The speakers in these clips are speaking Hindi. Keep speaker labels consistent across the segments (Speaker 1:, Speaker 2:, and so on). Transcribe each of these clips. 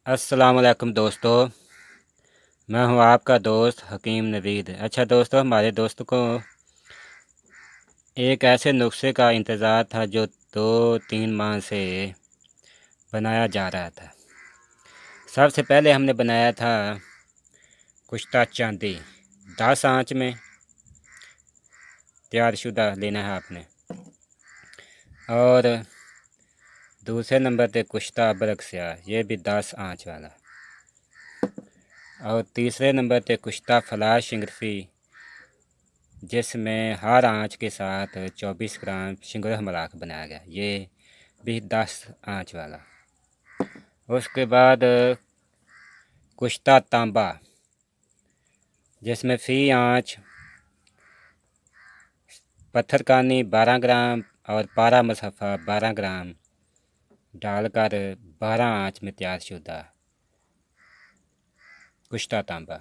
Speaker 1: अस्सलाम वालेकुम दोस्तों। मैं हूं आपका दोस्त हकीम नवीद। अच्छा दोस्तों, हमारे दोस्त को एक ऐसे नुस्खे का इंतज़ार था जो 2-3 माह से बनाया जा रहा था। सबसे पहले हमने बनाया था कुश्ता चांदी। 10 आंच में तैयारशुदा लेना है आपने। और दूसरे नंबर पे कुश्ता अबरक स्याह, ये भी 10 आंच वाला। और तीसरे नंबर पे कुश्ता फलाश शिंगरफी, जिसमें हर आंच के साथ 24 ग्राम शिंगरह मलाक बनाया गया, ये भी 10 आंच वाला। उसके बाद कुश्ता तांबा, जिसमें फ़ी आंच पत्थरकानी 12 ग्राम और पारा मुसफ़ा 12 ग्राम डालकर 12 आंच में तैयारशुदा कुश्ता तांबा।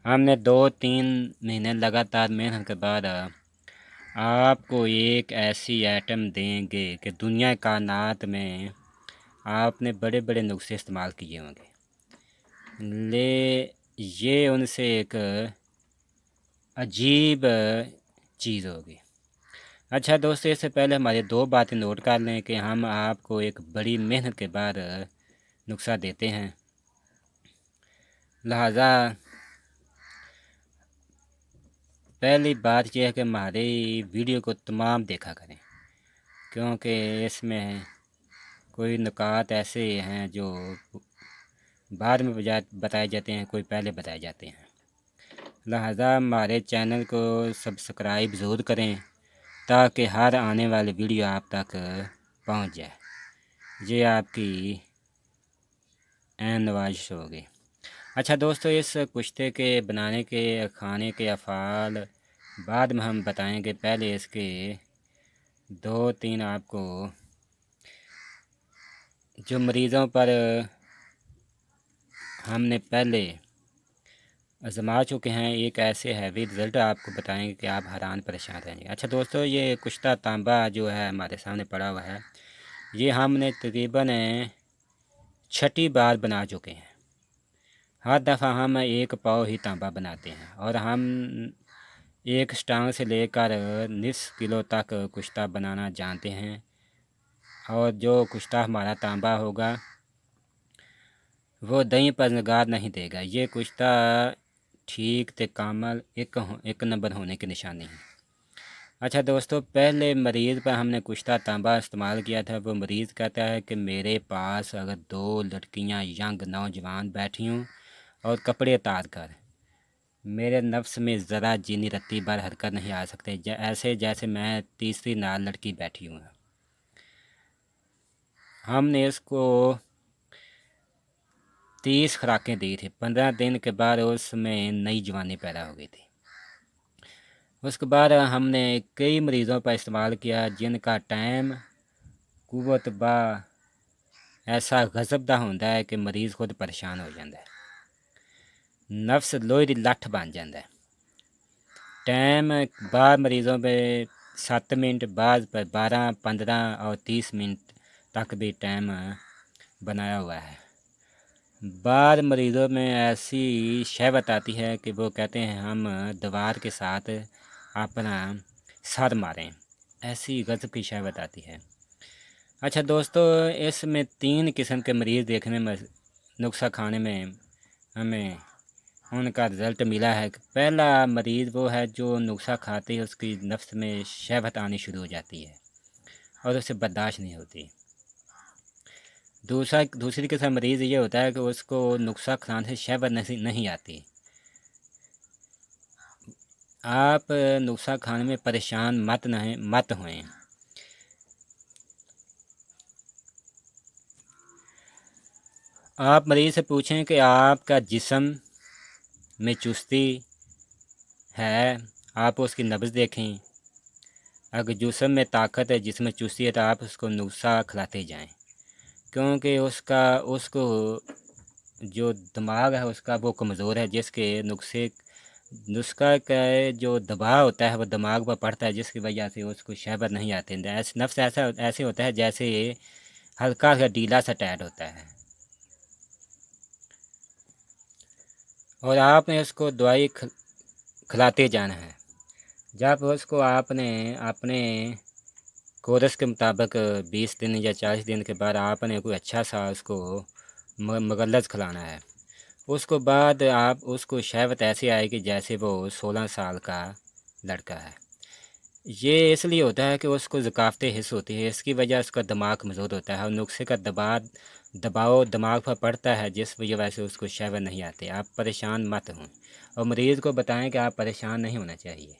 Speaker 1: हमने 2-3 महीने लगातार मेहनत के बाद आपको एक ऐसी आइटम देंगे कि दुनिया कायनात में आपने बड़े बड़े नुस्खे इस्तेमाल किए होंगे, ये उनसे एक अजीब चीज़ होगी। अच्छा दोस्तों, इससे पहले हमारी 2 बातें नोट कर लें कि हम आपको एक बड़ी मेहनत के बाद नुस्खा देते हैं, लिहाजा पहली बात यह है कि हमारी वीडियो को तमाम देखा करें, क्योंकि इसमें कोई नुकात ऐसे हैं जो बाद में बताए जाते हैं, कोई पहले बताए जाते हैं। लिहाजा हमारे चैनल को सब्सक्राइब ज़रूर करें ताकि हर आने वाली वीडियो आप तक पहुंच जाए। ये आपकी ऐन नवाज़िश होगी। अच्छा दोस्तों, इस कुश्ते के बनाने के खाने के अफ़ाल बाद में हम बताएंगे। पहले इसके 2-3 आपको जो मरीज़ों पर हमने पहले आजमा चुके हैं, एक ऐसे हैवी रिज़ल्ट आपको बताएंगे कि आप हैरान परेशान रहेंगे। अच्छा दोस्तों, ये कुश्ता तांबा जो है हमारे सामने पड़ा हुआ है, ये हमने तकरीबन 6ठी बार बना चुके हैं। हर दफ़ा हम 1 पाव ही तांबा बनाते हैं और हम 1 स्टांग से लेकर निस्फ किलो तक कुश्ता बनाना जानते हैं। और जो कुश्ता हमारा तांबा होगा वो दही पर निगार नहीं देगा। ये कुश्ता ठीक ते कामल एक नंबर होने की निशानी है। अच्छा दोस्तों, पहले मरीज़ पर हमने कुश्ता तांबा इस्तेमाल किया था। वो मरीज़ कहता है कि मेरे पास अगर 2 लड़कियां यंग नौजवान बैठी हों और कपड़े उतार कर मेरे नफ्स में ज़रा जीनी रत्ती भर हरकत नहीं आ सकते, ऐसे जैसे मैं तीसरी नाल लड़की बैठी हूँ। हमने इसको 30 खुराकें दी थी। 15 दिन के बाद उसमें नई जवानी पैदा हो गई थी। उसके बाद हमने कई मरीज़ों पर इस्तेमाल किया जिनका टाइम कुव्वत बा ऐसा गज़बदा होता है कि मरीज़ खुद परेशान हो जाता है, नफ्स लोहे दी लठ बन जाता है। टाइम बाद मरीज़ों पे 7 मिनट, बाद पर 12, 15 और 30 मिनट तक भी टाइम बनाया हुआ है। बाद मरीज़ों में ऐसी शहवत आती है कि वो कहते हैं हम दीवार के साथ अपना सर मारें, ऐसी गज़ब की शहवत आती है। अच्छा दोस्तों, इसमें 3 किस्म के मरीज़ देखने में नुस्खा खाने में हमें उनका रिज़ल्ट मिला है। पहला मरीज़ वो है जो नुस्खा खाते ही उसकी नफ्स में शहवत आनी शुरू हो जाती है और उसे बर्दाश्त नहीं होती। दूसरी किस्म मरीज़ ये होता है कि उसको नुस्खा खाने से शहवत नहीं आती। आप नुस्खा खाने में परेशान मत होएं। आप मरीज़ से पूछें कि आपका जिस्म में चुस्ती है, आप उसकी नब्ज़ देखें। अगर जिस्म में ताकत है, जिस्म में चुस्ती है, तो आप उसको नुस्खा खिलाते जाएं, क्योंकि उसको जो दिमाग है उसका वो कमज़ोर है, जिसके नुस्खा का जो दबाव होता है वो दिमाग पर पड़ता है, जिसकी वजह से उसको शहवत नहीं आती। नफ्स ऐसे होता है जैसे हल्का सा ढीला सा टाइट होता है। और आपने उसको दवाई खिलाते जाना है। जब उसको आपने अपने कोर्स के मुताबिक 20 दिन या 40 दिन के बाद आपने कोई अच्छा सा उसको मगलज़ खिलाना है। उसको बाद आप उसको शहवत ऐसी आएगी जैसे वो 16 साल का लड़का है। ये इसलिए होता है कि उसको ज़काफ़तें हिस्स होती है, इसकी वजह उसका दिमाग मज़बूत होता है और नुस्खे का दबाव दिमाग पर पड़ता है, जिस वजह से उसको शहवत नहीं आती। आप परेशान मत हों और मरीज़ को बताएं कि आप परेशान नहीं होना चाहिए।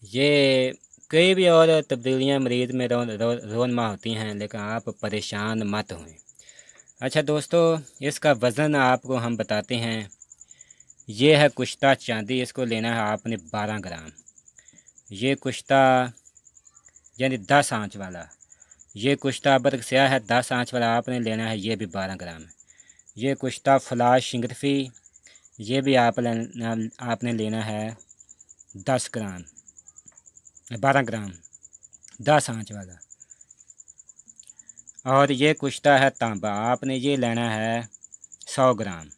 Speaker 1: ये कई भी और तब्दीलियाँ मरीज़ में रोनमा होती हैं, लेकिन आप परेशान मत हों। अच्छा दोस्तों, इसका वज़न आपको हम बताते हैं। ये है कुश्ता चांदी, इसको लेना है आपने 12 ग्राम। ये कुश्ता यानी 10 आंच वाला। ये कुश्ता अबरक स्याह है 10 आंच वाला, आपने लेना है, ये भी 12 ग्राम। ये कुश्ता फलाश शिंगरफी, ये भी आपने लेना है 10 ग्राम 12 ग्राम 10 आंच वाला। और ये कुश्ता है तांबा, आपने ये लेना है 100 ग्राम।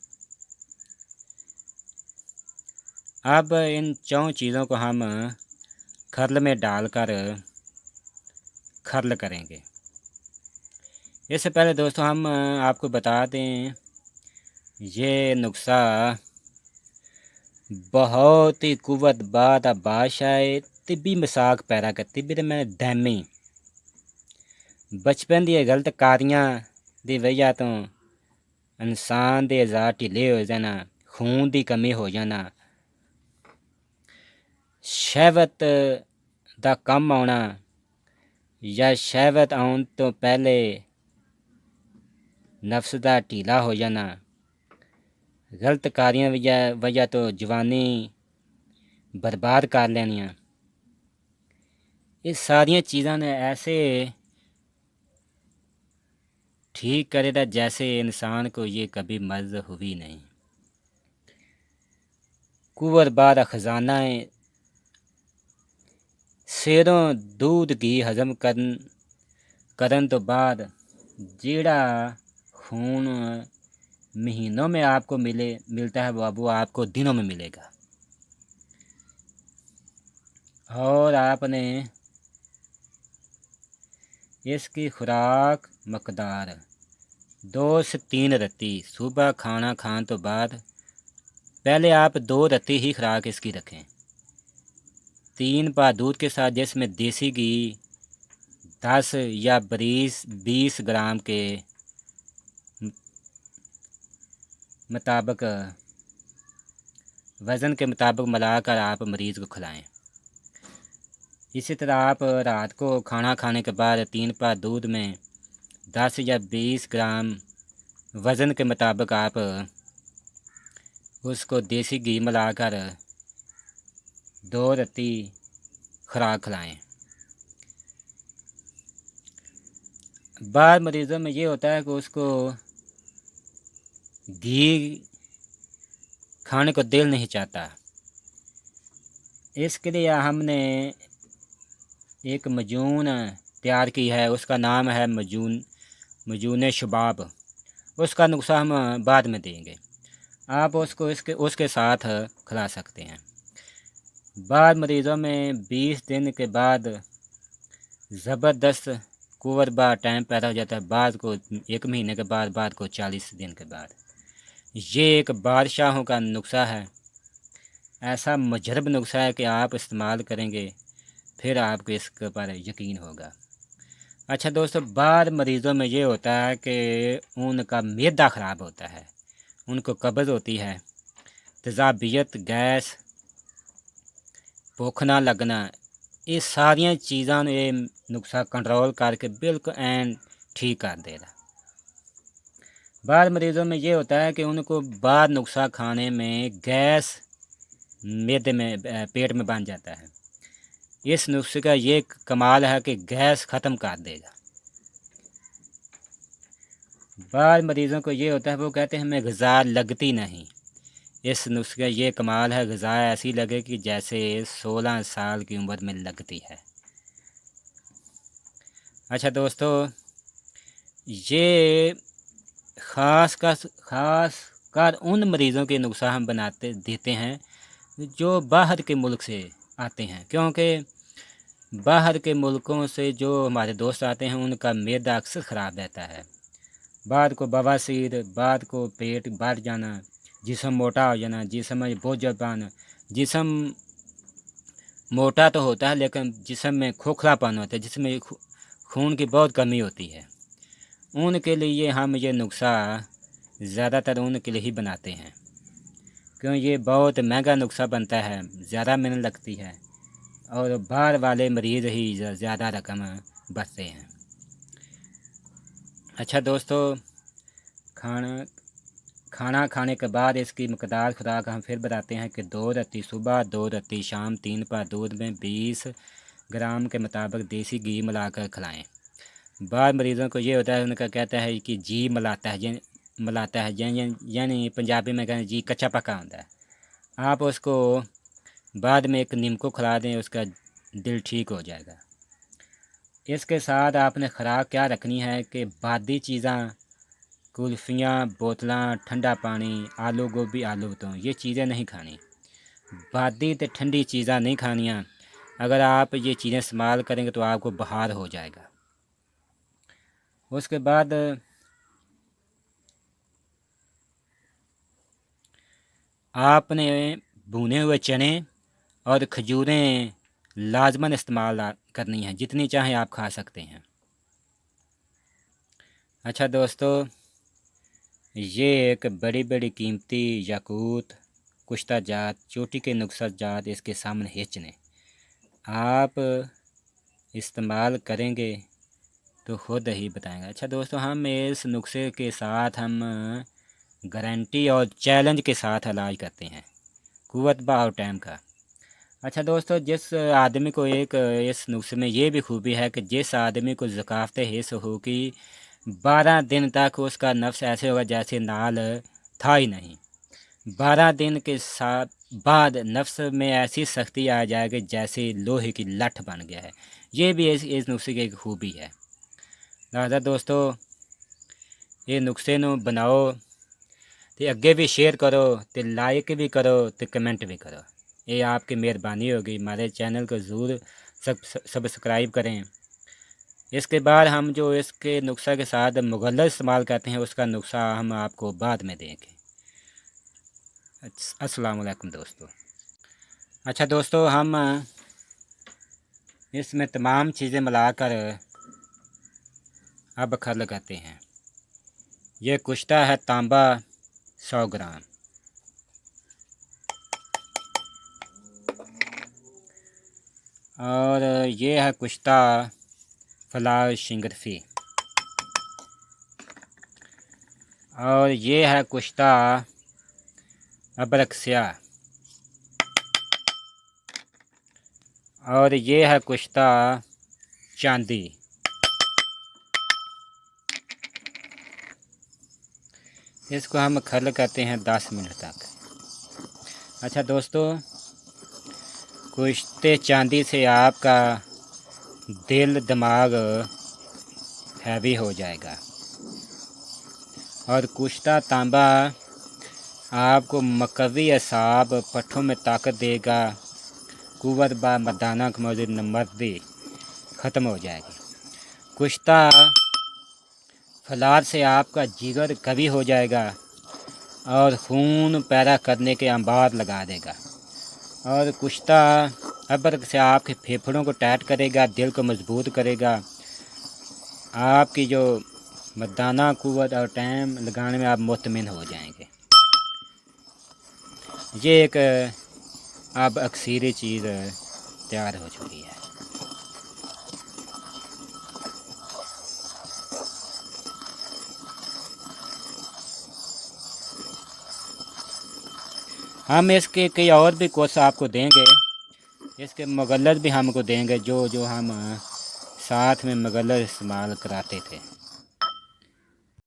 Speaker 1: अब इन 4 चीज़ों को हम खर्ल में डालकर खर्ल करेंगे। इससे पहले दोस्तों हम आपको बता दें, ये नुस्खा बहुत ही कुव्वत बाद बादशाह तिब्बी मसाक पैदा कर तिब्बी मैं दैमी बचपन दी गलत कारियां दी वजह तो इंसान दे अज़ा ढिले हो जाना, खून दी कमी हो जाना, शहवत दा कम आना या शहवत आउण तो पहले नफ्स दा ढीला हो जाना, गलत कारियां वजह तो जवानी बर्बाद कर लैनियां। ये सारियां चीज़ां ने ऐसे ठीक करे था जैसे इंसान को ये कभी मर्ज़ हुई नहीं। कुंवर बाद खजाना शेरों दूध घी हजम करन तो बाद जेड़ा खून महीनों में आपको मिलता है वो आपको दिनों में मिलेगा। और आपने इसकी खुराक मकदार 2 से 3 रत्ती सुबह खाना खाने तो बाद पहले आप 2 रत्ती ही खुराक इसकी रखें। 3 पा दूध के साथ, जिसमें देसी घी 10 या 20 ग्राम के मुताबिक वज़न के मुताबिक मिलाकर आप मरीज़ को खिलाएं। इसी तरह आप रात को खाना खाने के बाद 3 पा दूध में 10 या 20 ग्राम वज़न के मुताबिक आप उसको देसी घी मिलाकर 2 रत्ती खुराक खिलाएं। बाद मरीज़ों में ये होता है कि उसको घी खाने को दिल नहीं चाहता। इसके लिए हमने एक मजून तैयार की है, उसका नाम है मजून शबाब। उसका नुस्खा हम बाद में देंगे, आप उसको उसके साथ खिला सकते हैं। बाद मरीज़ों में 20 दिन के बाद ज़बरदस्त कुंवर बा टाइम पैदा हो जाता है, बाद को 1 महीने के बाद को 40 दिन के बाद। ये एक बादशाहों का नुस्खा है, ऐसा मुजरब नुस्खा है कि आप इस्तेमाल करेंगे फिर आपको इसके पर यकीन होगा। अच्छा दोस्तों, बाद मरीज़ों में ये होता है कि उनका मैदा ख़राब होता है, उनको कब्ज़ होती है, तेज़ाबियत, गैस, भुख ना लगना, ये सारियां चीज़ां ये नुस्खा कंट्रोल करके बिल्कुल एन ठीक कर देगा। बाद मरीज़ों में ये होता है कि उनको बाद नुस्खा खाने में गैस मैदे में पेट में बन जाता है। इस नुस्खे का ये कमाल है कि गैस ख़त्म कर देगा। बाद मरीज़ों को ये होता है, वो कहते हैं हमें ग़िज़ा लगती नहीं। इस नुस्खे का ये कमाल है, ग़िज़ा ऐसी लगे कि जैसे 16 साल की उम्र में लगती है। अच्छा दोस्तों, ये ख़ास कार उन मरीज़ों के नुस्खा हम बनाते देते हैं जो बाहर के मुल्क से आते हैं, क्योंकि बाहर के मुल्कों से जो हमारे दोस्त आते हैं उनका मैदा अक्सर ख़राब रहता है। बाद को बवासीर, बाद को पेट बढ़ जाना, जिस्म मोटा हो जाना, जिस्म में बोझपन, जिस्म मोटा तो होता है लेकिन जिस्म में खोखलापन होता है, जिसमें खून की बहुत कमी होती है। उनके लिए हम ये नुस्खा ज़्यादातर उनके लिए ही बनाते हैं, क्यों ये बहुत महंगा नुस्खा बनता है, ज़्यादा मेहनत लगती है और बाहर वाले मरीज़ ही ज़्यादा रकम बचते हैं। अच्छा दोस्तों, खाना खाने के बाद इसकी मकदार खुराक हम फिर बताते हैं कि 2 रत्ती सुबह, 2 रत्ती शाम, 3 पाव दूध में 20 ग्राम के मुताबिक देसी घी मिलाकर खिलाएं। बाद मरीज़ों को ये होता है, उनका कहता है कि जी मिलाता है, यानी पंजाबी में कहते हैं जी कच्चा पक्का होता है। आप उसको बाद में एक नीम को खिला दें, उसका दिल ठीक हो जाएगा। इसके साथ आपने खुराक क्या रखनी है कि बादी चीज़ें, कुल्फ़ियाँ, बोतलां, ठंडा पानी, आलू गोभी, आलू तो ये चीज़ें नहीं खानी। बादी तो ठंडी चीज़ें नहीं खानियाँ। अगर आप ये चीज़ें इस्तेमाल करेंगे तो आपको बुखार हो जाएगा। उसके बाद आपने भुने हुए चने और खजूरें लाजमन इस्तेमाल करनी है, जितनी चाहें आप खा सकते हैं। अच्छा दोस्तों, ये एक बड़ी बड़ी कीमती याकूत, कुश्ता जात, चोटी के नुस्खा जात इसके सामने हिचने आप इस्तेमाल करेंगे तो खुद ही बताएंगे। अच्छा दोस्तों, हम इस नुस्खे के साथ हम गारंटी और चैलेंज के साथ इलाज करते हैं, कुव्वत बहाव टाइम का। अच्छा दोस्तों, जिस आदमी को एक इस नुस्खे में ये भी खूबी है कि जिस आदमी को ज़काफ़त हिस्स हो कि 12 दिन तक उसका नफ्स ऐसे होगा जैसे नाल था ही नहीं। 12 दिन के साथ बाद नफ्स में ऐसी सख्ती आ जाएगी जैसे लोहे की लठ बन गया है। ये भी इस नुस्खे की एक खूबी है। लिहाजा दोस्तों, ये नुस्खे नू बनाओ तो अगे भी शेयर करो, तो लाइक भी करो, तो कमेंट भी करो। ये आपकी मेहरबानी होगी। हमारे चैनल को ज़रूर सब्सक्राइब करें। इसके बाद हम जो इसके नुस्खा के साथ मुगल्लत इस्तेमाल करते हैं उसका नुस्खा हम आपको बाद में देंगे। अस्सलाम वालेकुम दोस्तों। अच्छा दोस्तों, हम इसमें तमाम चीज़ें मिलाकर अब खल करते हैं। ये कुश्ता है तांबा 100 ग्राम, और ये है कुश्ता फलाह शिंगरफी, और ये है कुश्ता अबरकसिया, और ये है कुश्ता चांदी। इसको हम खल करते हैं 10 मिनट तक। अच्छा दोस्तों, कुश्ते चांदी से आपका दिल दिमाग हैवी हो जाएगा, और कुश्ता तांबा आपको मकवी असाब, पट्ठों में ताकत देगा, कुव्वत बा मर्दाना की मौजूद मर्दी ख़त्म हो जाएगी। कुश्ता फलाद से आपका जिगर कवी हो जाएगा और खून पैदा करने के अंबार लगा देगा, और कुश्ता अबरक से आपके फेफड़ों को टाइट करेगा, दिल को मजबूत करेगा, आपकी जो मर्दाना कुव्वत और टाइम लगाने में आप मुतमिन हो जाएंगे। ये एक अब अक्सीरी चीज़ तैयार हो चुकी है। हम इसके कई और भी कोर्स आपको देंगे, इसके मुगल्लत भी हमको देंगे, जो हम साथ में मुगल्लत इस्तेमाल कराते थे।